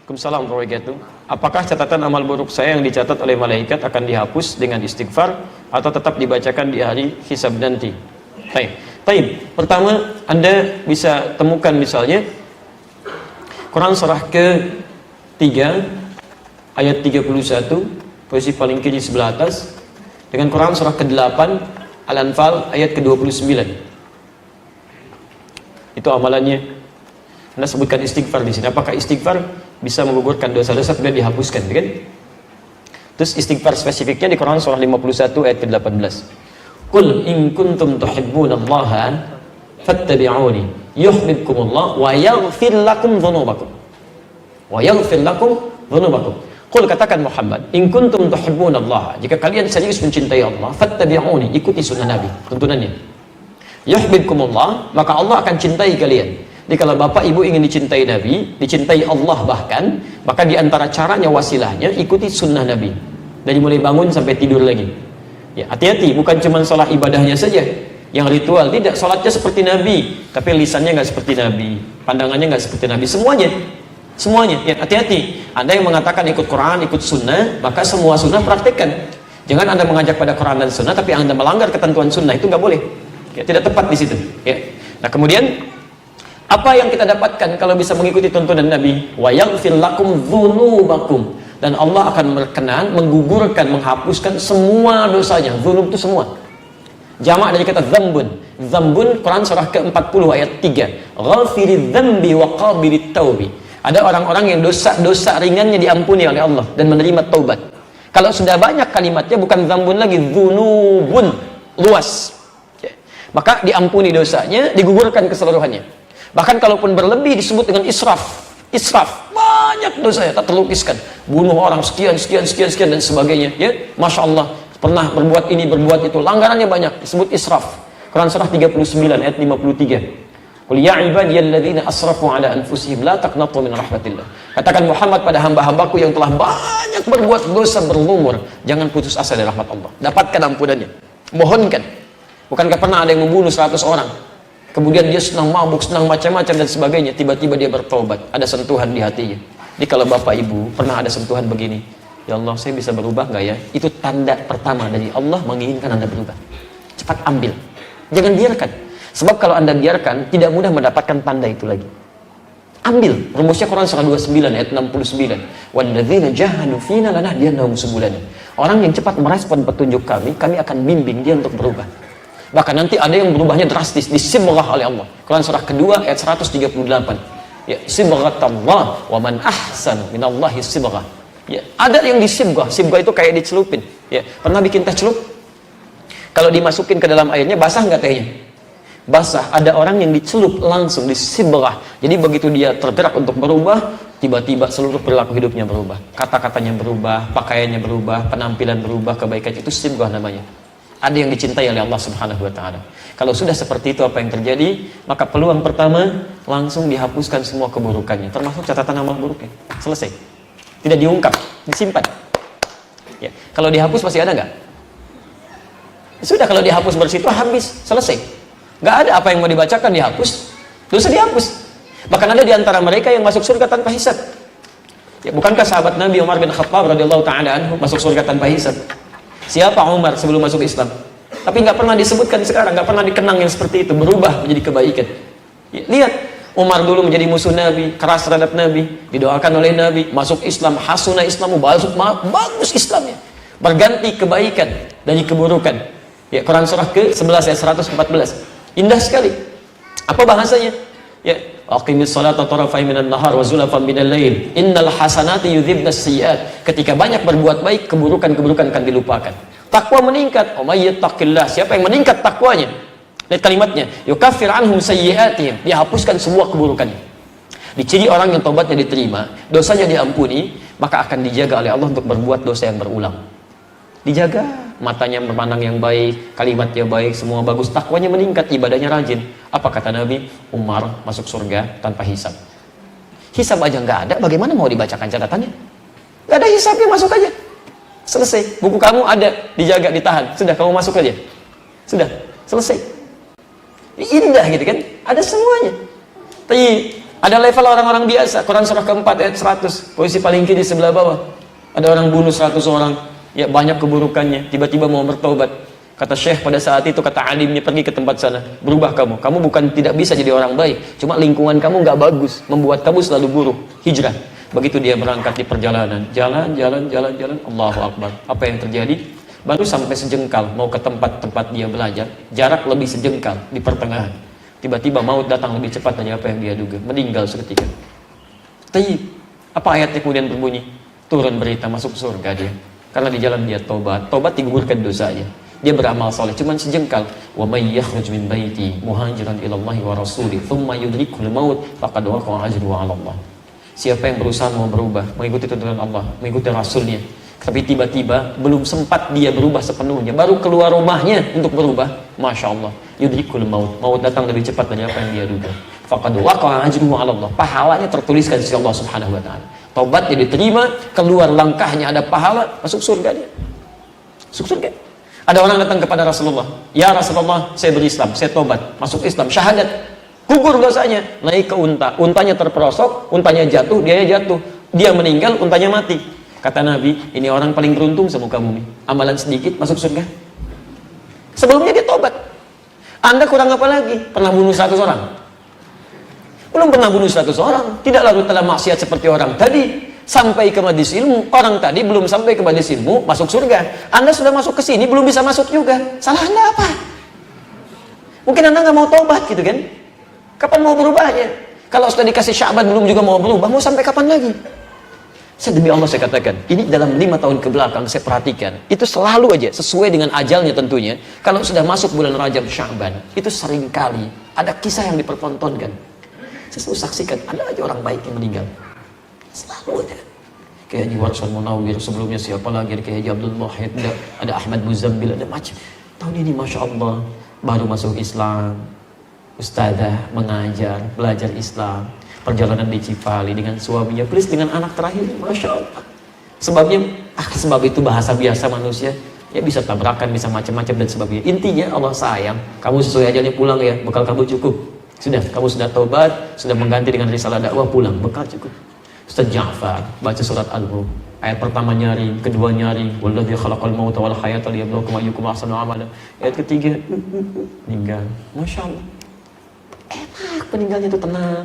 Waalaikumsalam warahmatullahi wabarakatuh. Apakah catatan amal buruk saya yang dicatat oleh malaikat akan dihapus dengan istighfar atau tetap dibacakan di hari hisab nanti? Baik. Pertama, Anda bisa temukan misalnya Quran surah ke-3 ayat 31 posisi paling kiri sebelah atas dengan Quran surah ke-8 Al-Anfal ayat ke-29. Itu amalannya. Anda sebutkan istighfar di sini. Apakah istighfar bisa menggugurkan dosa-dosa kemudian dihapuskan, kan? Terus istighfar spesifiknya di Quran surah 51 ayat ke-18. Qul in kuntum tuhibbunallaha fattabi'uni yuhibbukumullah wa yaghfir lakum dhunubakum. Wa yaghfir lakum dhunubakum. Qul, katakan Muhammad, in kuntum tuhibbunallaha, jika kalian serius mencintai Allah, fattabi'uni, ikuti sunnah Nabi, tuntunannya. Yuhibbukumullah, maka Allah akan cintai kalian. Jadi kalau bapak ibu ingin dicintai Nabi, dicintai Allah bahkan, maka diantara caranya, wasilahnya, ikuti sunnah Nabi. Dari mulai bangun sampai tidur lagi. Ya, hati-hati, bukan cuma sholat ibadahnya saja yang ritual, tidak. Sholatnya seperti Nabi, tapi lisannya nggak seperti Nabi, pandangannya nggak seperti Nabi, semuanya. Ya, hati-hati. Anda yang mengatakan ikut Quran, ikut sunnah, maka semua sunnah praktekkan. Jangan Anda mengajak pada Quran dan sunnah, tapi Anda melanggar ketentuan sunnah, itu nggak boleh. Ya, tidak tepat di situ. Ya. Nah, kemudian apa yang kita dapatkan kalau bisa mengikuti tuntunan Nabi? Wa yaghfir lakum dzunubakum, dan Allah akan berkenan menggugurkan, menghapuskan semua dosanya. Dzunub itu semua. Jamak dari kata dzambun. Dzambun Quran surah ke-40 ayat 3. Ghafiriz dzambi wa qabilit taubi. Ada orang-orang yang dosa-dosa ringannya diampuni oleh Allah dan menerima taubat. Kalau sudah banyak kalimatnya bukan dzambun lagi, dzunubun, luas. Maka diampuni dosanya, digugurkan keseluruhannya. Bahkan kalaupun berlebih disebut dengan israf. Banyak dosa ya, tak terlukiskan. Bunuh orang sekian dan sebagainya. Ya, Masya Allah, pernah berbuat ini, berbuat itu. Langgarannya banyak, disebut israf. Quran surah 39 ayat 53. Qul ya ibadiyalladzina asrafu ala anfusihim la taqnatu min rahmatillah. Katakan Muhammad pada hamba-hambaku yang telah banyak berbuat dosa berlumur, jangan putus asa dari rahmat Allah. Dapatkan ampunannya. Mohonkan. Bukankah pernah ada yang membunuh 100 orang? Kemudian dia senang mabuk, senang macam-macam dan sebagainya. Tiba-tiba dia bertobat. Ada sentuhan di hatinya. Jadi kalau bapak ibu pernah ada sentuhan begini, ya Allah, saya bisa berubah nggak ya? Itu tanda pertama dari Allah menginginkan Anda berubah. Cepat ambil. Jangan biarkan. Sebab kalau Anda biarkan, tidak mudah mendapatkan tanda itu lagi. Ambil. Rumusnya Quran surah 29 ayat 69. Walladzina jahadu fina lanahdiyannahum subulana. Orang yang cepat merespon petunjuk kami akan bimbing dia untuk berubah. Bahkan nanti ada yang berubahnya drastis, disibghah oleh Allah. Quran surah kedua ayat 138. Ya, sibghatallah wa man ahsanu minallahi sibghah. Ya, ada yang disibghah. Sibghah itu kayak dicelupin. Ya, pernah bikin teh celup? Kalau dimasukin ke dalam airnya basah nggak tehnya? Basah. Ada orang yang dicelup langsung, disibghah. Jadi begitu dia tergerak untuk berubah, tiba-tiba seluruh perilaku hidupnya berubah. Kata-katanya berubah, pakaiannya berubah, penampilan berubah, kebaikan, itu sibghah namanya. Ada yang dicintai oleh Allah Subhanahu wa Ta'ala. Kalau sudah seperti itu, apa yang terjadi? Maka peluang pertama, langsung dihapuskan semua keburukannya, termasuk catatan amal buruknya. Selesai. Tidak diungkap, disimpan. Ya. Kalau dihapus masih ada nggak? Sudah, kalau dihapus bersih itu habis, selesai. Nggak ada apa yang mau dibacakan, dihapus, dosa dihapus. Bahkan ada di antara mereka yang masuk surga tanpa hisab. Ya, bukankah sahabat Nabi Umar bin Khattab radhiyallahu ta'ala anhu masuk surga tanpa hisab? Siapa Umar sebelum masuk Islam? Tapi nggak pernah disebutkan sekarang, nggak pernah dikenang yang seperti itu, berubah menjadi kebaikan. Ya, lihat, Umar dulu menjadi musuh Nabi, keras terhadap Nabi, didoakan oleh Nabi, masuk Islam, hasuna Islamu, bagus Islamnya, berganti kebaikan dari keburukan. Ya, Quran surah ke-11 ayat 114. Indah sekali. Apa bahasanya? Ya, aqimis salata tarafai minan nahar wa zulafan minal lail innal hasanati yudhibnas sayyi'at. Ketika banyak berbuat baik, keburukan-keburukan akan dilupakan. Takwa meningkat. Oh mayyattaqillah, siapa yang meningkat takwanya? Lihat kalimatnya, yukaffir anhum sayyi'atihim, dia hapuskan semua keburukannya. Diciri orang yang tobatnya diterima, dosanya diampuni, maka akan dijaga oleh Allah untuk berbuat dosa yang berulang. Dijaga, matanya memandang yang baik, kalimatnya baik, semua bagus, takwanya meningkat, ibadahnya rajin. Apa kata Nabi? Umar masuk surga tanpa hisab. Hisab aja nggak ada, bagaimana mau dibacakan catatannya? Nggak ada hisabnya, masuk aja. Selesai. Buku kamu ada, dijaga, ditahan. Sudah, kamu masuk aja. Sudah, selesai. Indah gitu kan? Ada semuanya. Tapi Ada level orang-orang biasa. Quran surah keempat ayat 100, posisi paling kiri sebelah bawah. Ada orang bunuh 100 orang, ya banyak keburukannya, tiba-tiba mau bertobat. Kata Syekh pada saat itu, kata alimnya, pergi ke tempat sana, berubah kamu. Kamu bukan tidak bisa jadi orang baik, cuma lingkungan kamu nggak bagus, membuat kamu selalu buruk. Hijrah. Begitu dia berangkat di perjalanan, jalan, Allahu Akbar. Apa yang terjadi? Baru sampai sejengkal mau ke tempat-tempat dia belajar, jarak lebih sejengkal di pertengahan. Tiba-tiba maut datang lebih cepat dari apa yang dia duga, meninggal seketika. Tayyib. Apa ayatnya kemudian berbunyi? Turun berita masuk surga dia. Karena di jalan dia tobat digugurkan dosanya. Dia beramal saleh cuman sejengkal. Wa may yakhruj min baiti muhajiran ila Allah wa rasulih thumma yudrikul maut faqad waqa'a ajruhu 'ala Allah. Siapa yang berusaha mau berubah, mengikuti tuntunan Allah, mengikuti rasulnya, tapi tiba-tiba belum sempat dia berubah sepenuhnya, baru keluar rumahnya untuk berubah, masya Allah, yudrikul maut datang lebih cepat dari apa yang dia duga. Faqad waqa'a ajruhu 'ala Allah. Pahalanya tertuliskan di sisi Allah Subhanahu wa taala. Taubatnya diterima, keluar langkahnya ada pahala, masuk surga dia. Masuk surga. Ada orang datang kepada Rasulullah, "Ya Rasulullah, saya berislam, saya tobat, masuk Islam, syahadat." Gugur dosanya, naik ke unta, untanya terperosok, untanya jatuh, dia jatuh, dia meninggal, untanya mati. Kata Nabi, ini orang paling beruntung sama kamu nih, amalan sedikit masuk surga. Sebelumnya dia tobat. Anda kurang apa lagi? Pernah bunuh 100 orang? Belum pernah bunuh 100 orang, tidak lalu telah maksiat seperti orang tadi. Sampai ke majelis ilmu, orang tadi belum sampai ke majelis ilmu, masuk surga. Anda sudah masuk ke sini, belum bisa masuk juga. Salah Anda apa? Mungkin Anda nggak mau tobat gitu kan? Kapan mau berubahnya? Kalau sudah dikasih Sya'ban belum juga mau berubah, mau sampai kapan lagi? Saya demi Allah saya katakan, ini dalam 5 tahun ke belakang saya perhatikan, itu selalu aja sesuai dengan ajalnya tentunya. Kalau sudah masuk bulan Rajab Sya'ban, itu sering kali ada kisah yang dipertontonkan. Saya selalu saksikan, ada aja orang baik yang meninggal. Selalu aja. Kayak Haji Warsan Munawir, sebelumnya siapa lagi, kayak Haji Abdul Wahid, ada Ahmad Muzambil, ada macam. Tahun ini Masya Allah, baru masuk Islam, ustadzah mengajar, belajar Islam, perjalanan di Cipali dengan suaminya, plus dengan anak terakhir, Masya Allah. Sebabnya, sebab itu bahasa biasa manusia, ya bisa tabrakan, bisa macam-macam dan sebagainya. Intinya Allah sayang, kamu sesuai ajalnya pulang ya, bekal kamu cukup. Sudah, kamu sudah taubat, sudah mengganti dengan risalah dakwah, pulang, bekal cukup. Ustaz Ja'far baca surat Al-Mulk, ayat pertama nyaring, kedua nyaring, walladzi khalaqal mauta wal hayata liyabluwakum ayyukum ahsanu amala. Ayat ketiga meninggal. Masya Allah. Enak meninggalnya itu tenang.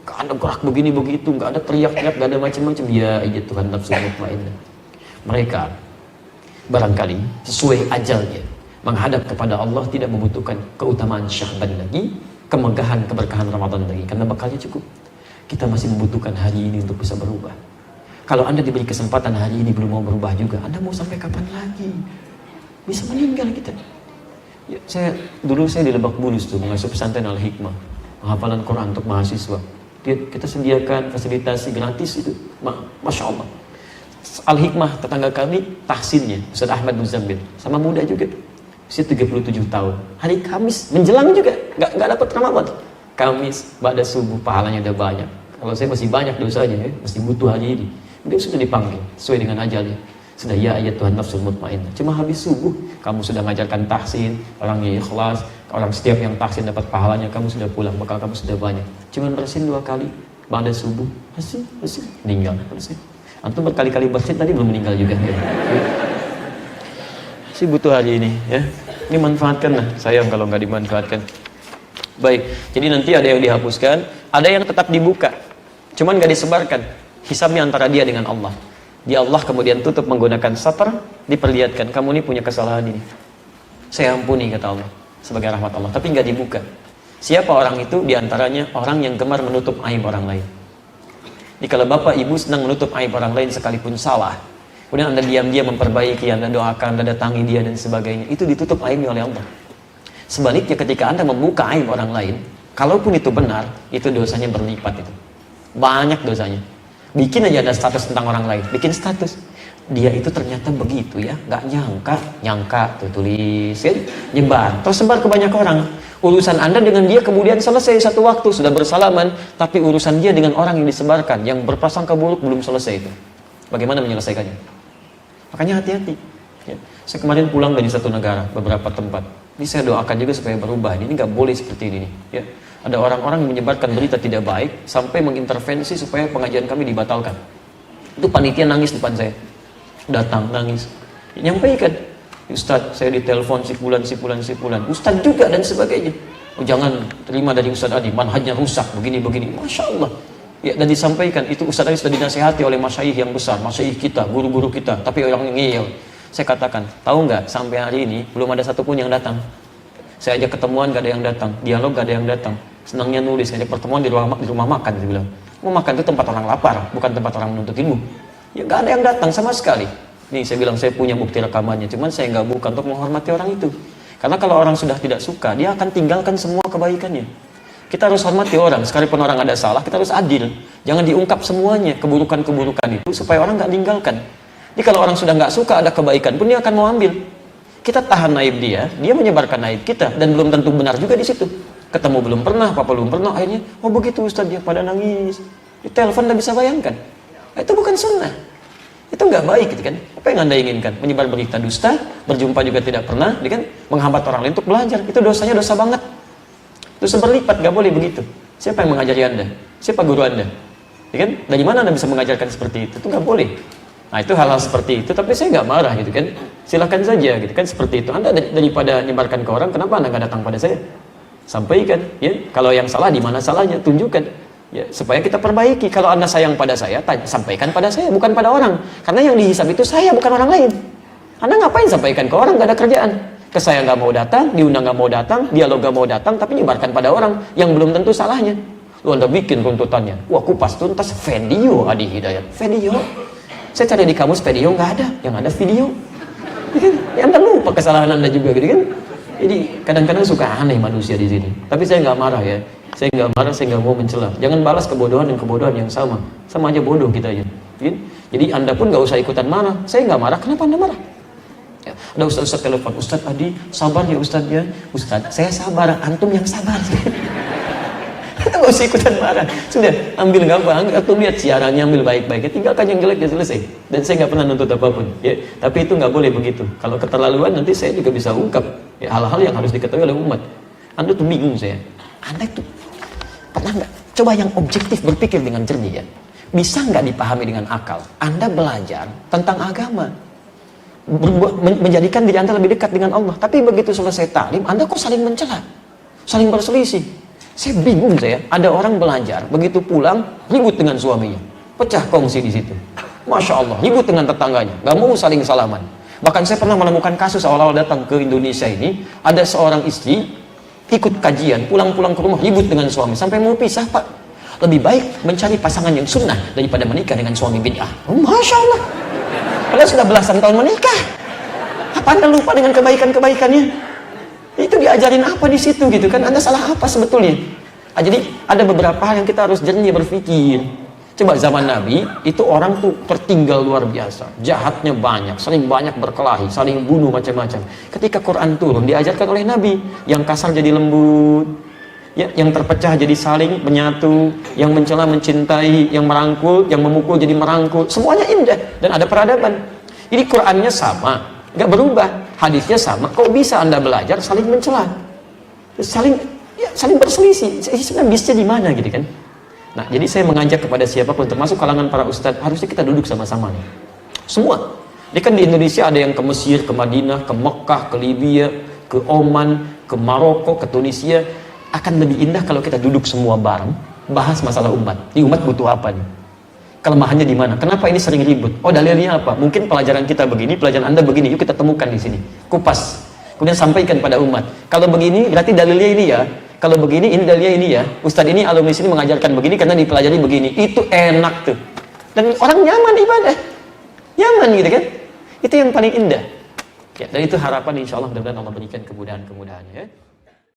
Gak ada gerak begini begitu, gak ada teriak-teriak, gak ada macam-macam. Ya iya Tuhan nafsu mutmainnah. Mereka barangkali sesuai ajalnya menghadap kepada Allah, tidak membutuhkan keutamaan Sya'ban lagi, kemegahan keberkahan Ramadan lagi, karena bekalnya cukup. Kita masih membutuhkan hari ini untuk bisa berubah. Kalau Anda diberi kesempatan hari ini belum mau berubah juga, Anda mau sampai kapan lagi? Bisa meninggal kita. Ya, dulu saya di Lebak Bulus tuh mengasuh pesantren Al-Hikmah, penghafalan Quran untuk mahasiswa. Kita sediakan fasilitasi gratis itu, Masya Allah. Al-Hikmah tetangga kami tahsinnya Ustaz Ahmad Muzambil, sama muda juga, usia 37 tahun. Hari Kamis menjelang juga, nggak dapat Ramadan. Kamis, pada subuh, pahalanya udah banyak. Kalau saya masih banyak dosanya, ya, masih butuh hari ini. Dia sudah dipanggil, sesuai dengan ajalnya. Sudah ya ayat Tuhan nafsul mutmainnah. Cuma habis subuh, kamu sudah mengajarkan tahsin, orang yang ikhlas, orang setiap yang tahsin dapat pahalanya, kamu sudah pulang, bakal kamu sudah banyak. Cuma bersin 2 kali, pada subuh, bersin, meninggal, bersin. Antum berkali-kali bersin, tadi belum meninggal juga. Ya. Sih butuh hari ini, ya. Ini manfaatkan lah, sayang kalau nggak dimanfaatkan. Baik, jadi nanti ada yang dihapuskan, ada yang tetap dibuka, cuman nggak disebarkan. Hisabnya antara dia dengan Allah. Dia Allah kemudian tutup menggunakan satar, diperlihatkan, kamu ini punya kesalahan ini. Saya ampuni, kata Allah, sebagai rahmat Allah, tapi nggak dibuka. Siapa orang itu? Di antaranya orang yang gemar menutup aib orang lain. Jadi kalau bapak ibu senang menutup aib orang lain sekalipun salah, kemudian Anda diam-diam memperbaiki, Anda doakan, Anda datangi dia dan sebagainya, itu ditutup aibnya oleh Allah. Sebaliknya ketika Anda membuka aib orang lain, kalaupun itu benar, itu dosanya berlipat itu. Banyak dosanya. Bikin aja ada status tentang orang lain, bikin status. Dia itu ternyata begitu ya, nggak nyangka tuh tulis kan, nyebar, tersebar ke banyak orang. Urusan Anda dengan dia kemudian selesai satu waktu, sudah bersalaman, tapi urusan dia dengan orang yang disebarkan, yang berprasangka buruk belum selesai itu. Bagaimana menyelesaikannya? Makanya hati-hati. Ya. Saya kemarin pulang dari satu negara, beberapa tempat. Ini saya doakan juga supaya berubah. Ini nggak boleh seperti ini. Ya. Ada orang-orang yang menyebarkan berita tidak baik sampai mengintervensi supaya pengajian kami dibatalkan. Itu panitia nangis depan saya. Datang nangis. Nyampaikan, Ustadz saya ditelepon si fulan. Ustadz juga dan sebagainya. Oh jangan terima dari Ustadz Adi, manhajnya rusak, begini. Masya Allah. Ya, dan disampaikan, itu Ustadz Adi sudah dinasihati oleh masyayikh yang besar, masyayikh kita, guru-guru kita. Tapi orang ngeyel. Saya katakan, tahu nggak sampai hari ini belum ada satupun yang datang. Saya ajak ketemuan gak ada yang datang, dialog gak ada yang datang. Senangnya nulis, ngajak pertemuan di rumah makan, dia bilang. Mau makan itu tempat orang lapar, bukan tempat orang menuntut ilmu. Ya gak ada yang datang sama sekali. Nih saya bilang saya punya bukti rekamannya, cuman saya nggak buka untuk menghormati orang itu. Karena kalau orang sudah tidak suka, dia akan tinggalkan semua kebaikannya. Kita harus hormati orang, sekalipun orang ada salah, kita harus adil. Jangan diungkap semuanya, keburukan-keburukan itu, supaya orang nggak tinggalkan. Jadi kalau orang sudah nggak suka ada kebaikan pun dia akan mau ambil. Kita tahan naib dia menyebarkan naib kita, dan belum tentu benar juga di situ. Ketemu belum pernah, apa belum pernah, akhirnya, oh begitu Ustadz, dia pada nangis. Di telepon, Anda bisa bayangkan. Nah, itu bukan sunnah. Itu nggak baik gitu kan. Apa yang Anda inginkan? Menyebar berita dusta, berjumpa juga tidak pernah, kan? Menghambat orang lain untuk belajar. Itu dosanya dosa banget. Itu seberlipat, nggak boleh begitu. Siapa yang mengajari Anda? Siapa guru Anda? Ya kan? Dari mana Anda bisa mengajarkan seperti itu? Itu nggak boleh. Nah itu hal-hal seperti itu, tapi saya nggak marah gitu kan. Silakan saja gitu kan, seperti itu. Anda daripada nyebarkan ke orang, kenapa Anda nggak datang pada saya? Sampaikan, ya. Kalau yang salah di mana salahnya, tunjukkan. Ya, supaya kita perbaiki. Kalau Anda sayang pada saya, sampaikan pada saya, bukan pada orang. Karena yang dihisab itu saya, bukan orang lain. Anda ngapain sampaikan ke orang? Gak ada kerjaan. Ke saya nggak mau datang, diundang nggak mau datang, dialog nggak mau datang, tapi nyebarkan pada orang yang belum tentu salahnya. Lu Anda bikin runtutannya. Wah, kupas tuntas video Adi Hidayat. Video. Saya cari di kamus video nggak ada, yang ada video. Ya, Anda lupa kesalahan Anda juga, gitu kan? Jadi kadang-kadang suka aneh manusia di sini. Tapi saya nggak marah ya. Saya nggak marah, saya nggak mau mencela. Jangan balas kebodohan dan kebodohan yang sama. Sama aja bodoh kita ya. Jadi Anda pun nggak usah ikutan marah. Saya nggak marah. Kenapa Anda marah? Ya, ada Ustaz telepon, Ustaz Adi, sabar ya Ustaz ya. Ustaz, saya sabar. Antum yang sabar. Kita nggak usah ikutan marah. Sudah, ambil gampang. Antum lihat siarannya, ambil baik-baik. Tinggalkan yang jelek ya selesai. Dan saya nggak pernah nuntut apapun. Ya, tapi itu nggak boleh begitu. Kalau keterlaluan nanti saya juga bisa ungkap ya, hal-hal yang harus diketahui oleh umat. Anda tuh bingung saya. Anda itu pernah nggak coba yang objektif berpikir dengan jernih ya? Bisa nggak dipahami dengan akal? Anda belajar tentang agama, menjadikan diri Anda lebih dekat dengan Allah. Tapi begitu selesai taklim, Anda kok saling mencela, saling berselisih. Saya bingung saya. Ada orang belajar, begitu pulang ribut dengan suaminya, pecah kongsi di situ. Masya Allah, ribut dengan tetangganya, nggak mau saling salaman. Bahkan saya pernah menemukan kasus awal-awal datang ke Indonesia ini, ada seorang istri ikut kajian, pulang-pulang ke rumah ribut dengan suami sampai mau pisah. Pak, lebih baik mencari pasangan yang sunnah daripada menikah dengan suami bid'ah. Oh, Masya Allah, padahal sudah belasan tahun menikah. Apa Anda lupa dengan kebaikan-kebaikannya? Itu diajarin apa di situ gitu kan? Anda salah apa sebetulnya? Jadi ada beberapa hal yang kita harus jernih berpikir. Coba zaman Nabi itu orang tuh tertinggal luar biasa, jahatnya banyak, saling banyak berkelahi, saling bunuh macam-macam. Ketika Quran turun diajarkan oleh Nabi, yang kasar jadi lembut, ya, yang terpecah jadi saling menyatu, yang mencela mencintai, yang merangkul, yang memukul jadi merangkul, semuanya indah dan ada peradaban. Jadi Qurannya sama, nggak berubah, hadisnya sama. Kok bisa Anda belajar saling mencela, saling berselisih? Sebenarnya bisnya di mana gitu kan? Nah, jadi saya mengajak kepada siapapun, termasuk kalangan para ustadz, harusnya kita duduk sama-sama nih. Semua. Ini kan di Indonesia ada yang ke Mesir, ke Madinah, ke Mekah, ke Libya, ke Oman, ke Maroko, ke Tunisia. Akan lebih indah kalau kita duduk semua bareng, bahas masalah umat. Di umat butuh apa nih? Kelemahannya di mana? Kenapa ini sering ribut? Oh, dalilnya apa? Mungkin pelajaran kita begini, pelajaran Anda begini. Yuk kita temukan di sini. Kupas. Kemudian sampaikan pada umat. Kalau begini, berarti dalilnya ini ya. Kalau begini, ini dalilnya ini ya. Ustadz ini alumni sini mengajarkan begini karena dipelajari begini. Itu enak tuh. Dan orang nyaman ibadah. Nyaman gitu kan. Itu yang paling indah. Ya, dan itu harapan insya Allah mudah-mudahan Allah berikan kemudahan-kemudahannya. Ya.